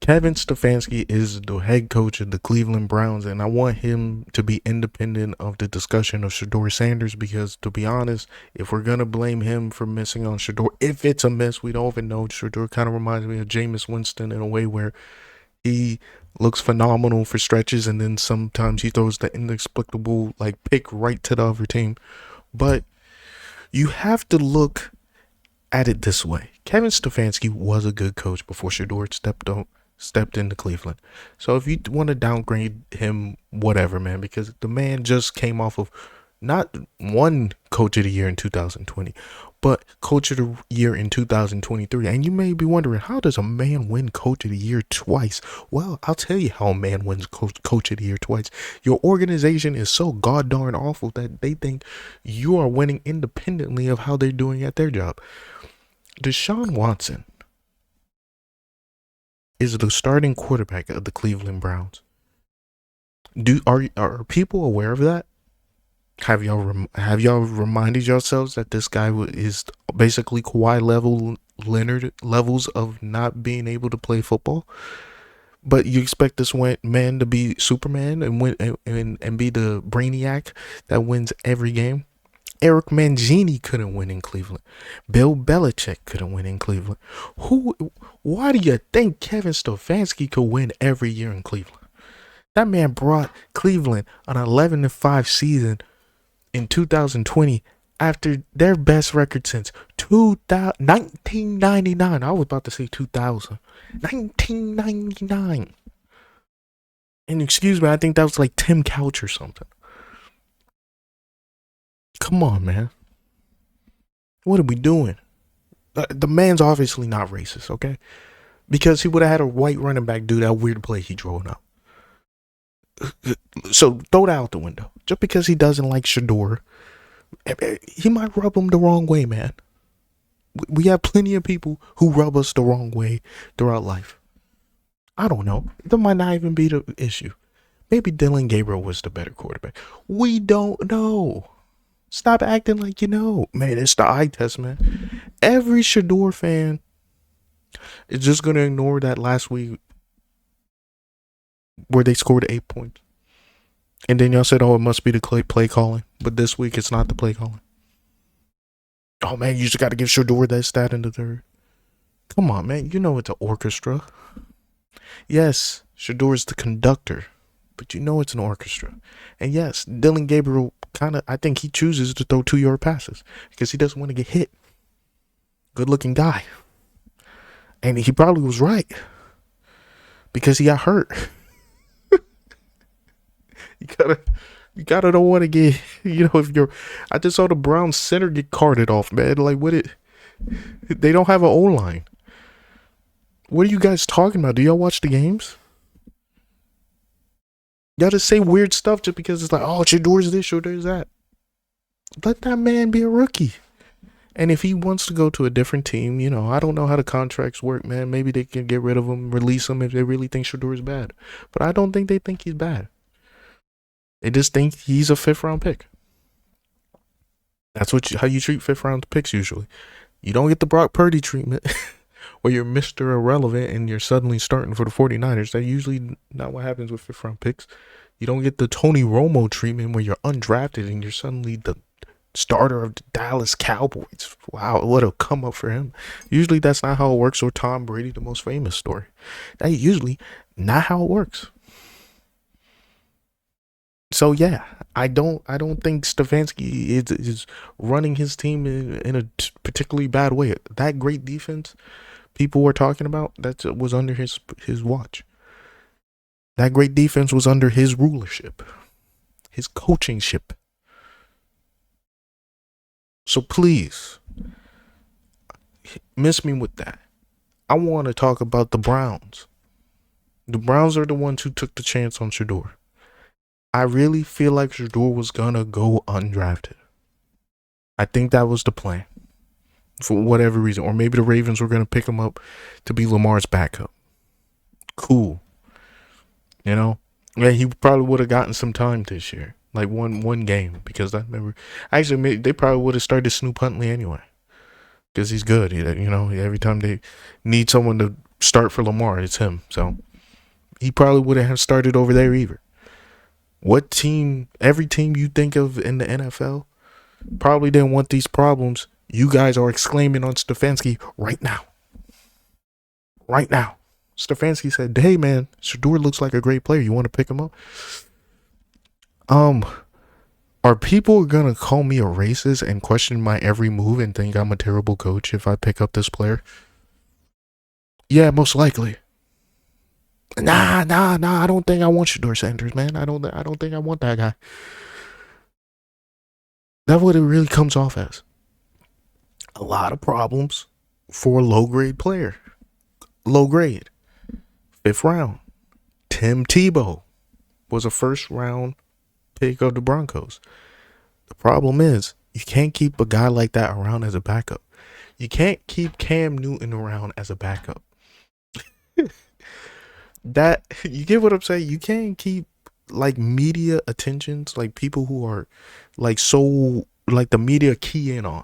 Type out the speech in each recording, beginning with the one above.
Kevin Stefanski is the head coach of the Cleveland Browns, and I want him to be independent of the discussion of Shedeur Sanders because, to be honest, if we're going to blame him for missing on Shedeur, if it's a miss, we don't even know. Shedeur kind of reminds me of Jameis Winston in a way where he looks phenomenal for stretches, and then sometimes he throws the inexplicable pick right to the other team. But you have to look at it this way. Kevin Stefanski was a good coach before Shedeur stepped into Cleveland. So if you want to downgrade him, whatever, man, because the man just came off of not one coach of the year in 2020, but coach of the year in 2023. And you may be wondering, how does a man win coach of the year twice? Well, I'll tell you how a man wins coach of the year twice. Your organization is so god darn awful that they think you are winning independently of how they're doing at their job. Deshaun Watson is the starting quarterback of the Cleveland Browns. Are people aware of that? Have y'all reminded yourselves that this guy is basically Kawhi Leonard levels of not being able to play football? But you expect this man to be Superman and win and be the brainiac that wins every game? Eric Mangini couldn't win in Cleveland. Bill Belichick couldn't win in Cleveland. Why do you think Kevin Stefanski could win every year in Cleveland? That man brought Cleveland an 11-5 season in 2020 after their best record since 1999. I was about to say 2000. 1999. And excuse me, I think that was like Tim Couch or something. Come on, man. What are we doing? The man's obviously not racist, okay? Because he would have had a white running back do that weird play he drove up. So throw that out the window. Just because he doesn't like Shedeur, he might rub him the wrong way, man. We have plenty of people who rub us the wrong way throughout life. I don't know. That might not even be the issue. Maybe Dylan Gabriel was the better quarterback. We don't know. Stop acting like you know. Man, it's the eye test, man. Every Shedeur fan is just going to ignore that last week where they scored 8 points. And then y'all said, oh, it must be the play calling. But this week, it's not the play calling. Oh, man, you just got to give Shedeur that stat in the third. Come on, man. You know it's an orchestra. Yes, Shedeur is the conductor. But you know it's an orchestra. And yes, Dylan Gabriel I think he chooses to throw 2-yard passes because he doesn't want to get hit. Good looking guy. And he probably was right because he got hurt. You gotta don't want to get, I just saw the Browns center get carted off, man. They don't have an O-line. What are you guys talking about? Do y'all watch the games? Y'all just say weird stuff just because it's like, oh, Shedeur's this, Shedeur's that. Let that man be a rookie. And if he wants to go to a different team, I don't know how the contracts work, man. Maybe they can get rid of him, release him if they really think Shedeur is bad. But I don't think they think he's bad. They just think he's a 5th-round pick. That's how you treat 5th-round picks usually. You don't get the Brock Purdy treatment where you're Mr. Irrelevant and you're suddenly starting for the 49ers. That's usually not what happens with 5th-round picks. You don't get the Tony Romo treatment where you're undrafted and you're suddenly the starter of the Dallas Cowboys. Wow, what a come up for him. Usually that's not how it works. Or Tom Brady, the most famous story. That's usually not how it works. So yeah, I don't think Stefanski is running his team in a particularly bad way. That great defense people were talking about, that was under his watch. That great defense was under his rulership, his coachingship. So please, miss me with that. I want to talk about the Browns. The Browns are the ones who took the chance on Shedeur. I really feel like Shedeur was going to go undrafted. I think that was the plan. For whatever reason. Or maybe the Ravens were going to pick him up to be Lamar's backup. Cool. Yeah, he probably would have gotten some time this year. Like one game. Because I remember... Actually, they probably would have started Snoop Huntley anyway. Because he's good. Every time they need someone to start for Lamar. It's him. So he probably wouldn't have started over there either. What team, every team you think of in the NFL probably didn't want these problems. You guys are exclaiming on Stefanski right now. Right now. Stefanski said, hey man, Shador looks like a great player. You want to pick him up? Are people gonna call me a racist and question my every move and think I'm a terrible coach if I pick up this player? Yeah, most likely. Nah. I don't think I want Shador Sanders, man. I don't think I want that guy. That's what it really comes off as. A lot of problems for a low grade player. Low grade. 5th round. Tim Tebow was a 1st round pick of the Broncos. The problem is you can't keep a guy like that around as a backup. You can't keep Cam Newton around as a backup. That, you get what I'm saying? You can't keep like media attentions, like people who are like so like the media key in on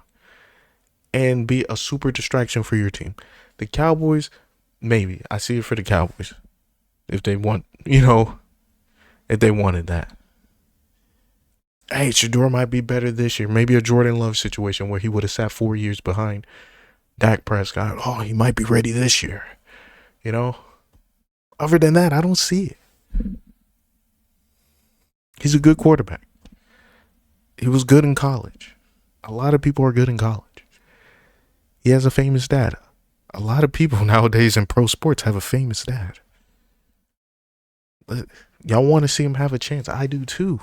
and be a super distraction for your team. The Cowboys, maybe. I see it for the Cowboys. If they want, if they wanted that. Hey, Shador might be better this year. Maybe a Jordan Love situation where he would have sat 4 years behind Dak Prescott. Oh, he might be ready this year. Other than that, I don't see it. He's a good quarterback. He was good in college. A lot of people are good in college. He has a famous dad. A lot of people nowadays in pro sports have a famous dad. But y'all want to see him have a chance. I do too.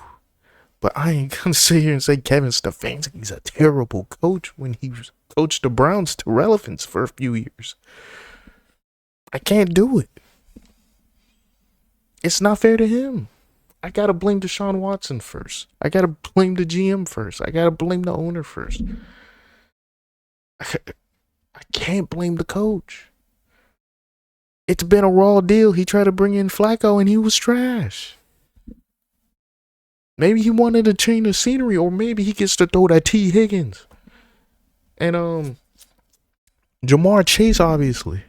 But I ain't going to sit here and say Kevin Stefanski's a terrible coach when he coached the Browns to relevance for a few years. I can't do it. It's not fair to him. I got to blame Deshaun Watson first. I got to blame the GM first. I got to blame the owner first. I can't blame the coach. It's been a raw deal. He tried to bring in Flacco and he was trash. Maybe he wanted to change the scenery, or maybe he gets to throw that T. Higgins. And Jamar Chase, obviously.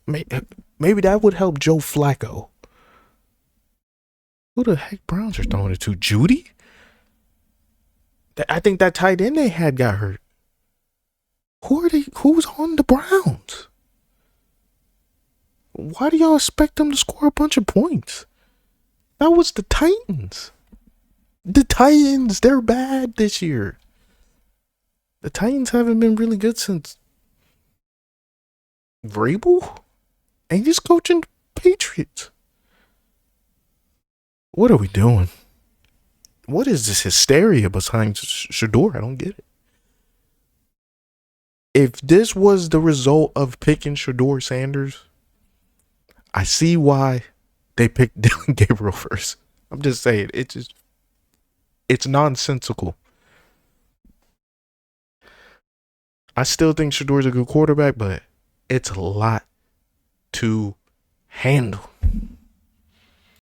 Maybe that would help Joe Flacco. Who the heck Browns are throwing it to? Judy? I think that tight end they had got hurt. Who's on the Browns? Why do y'all expect them to score a bunch of points? That was the Titans. The Titans, they're bad this year. The Titans haven't been really good since Vrabel? And he's coaching Patriots. What are we doing? What is this hysteria behind Shador? I don't get it. If this was the result of picking Shador Sanders, I see why they picked Dylan Gabriel first. I'm just saying, it's nonsensical. I still think Shador's a good quarterback, but it's a lot to handle.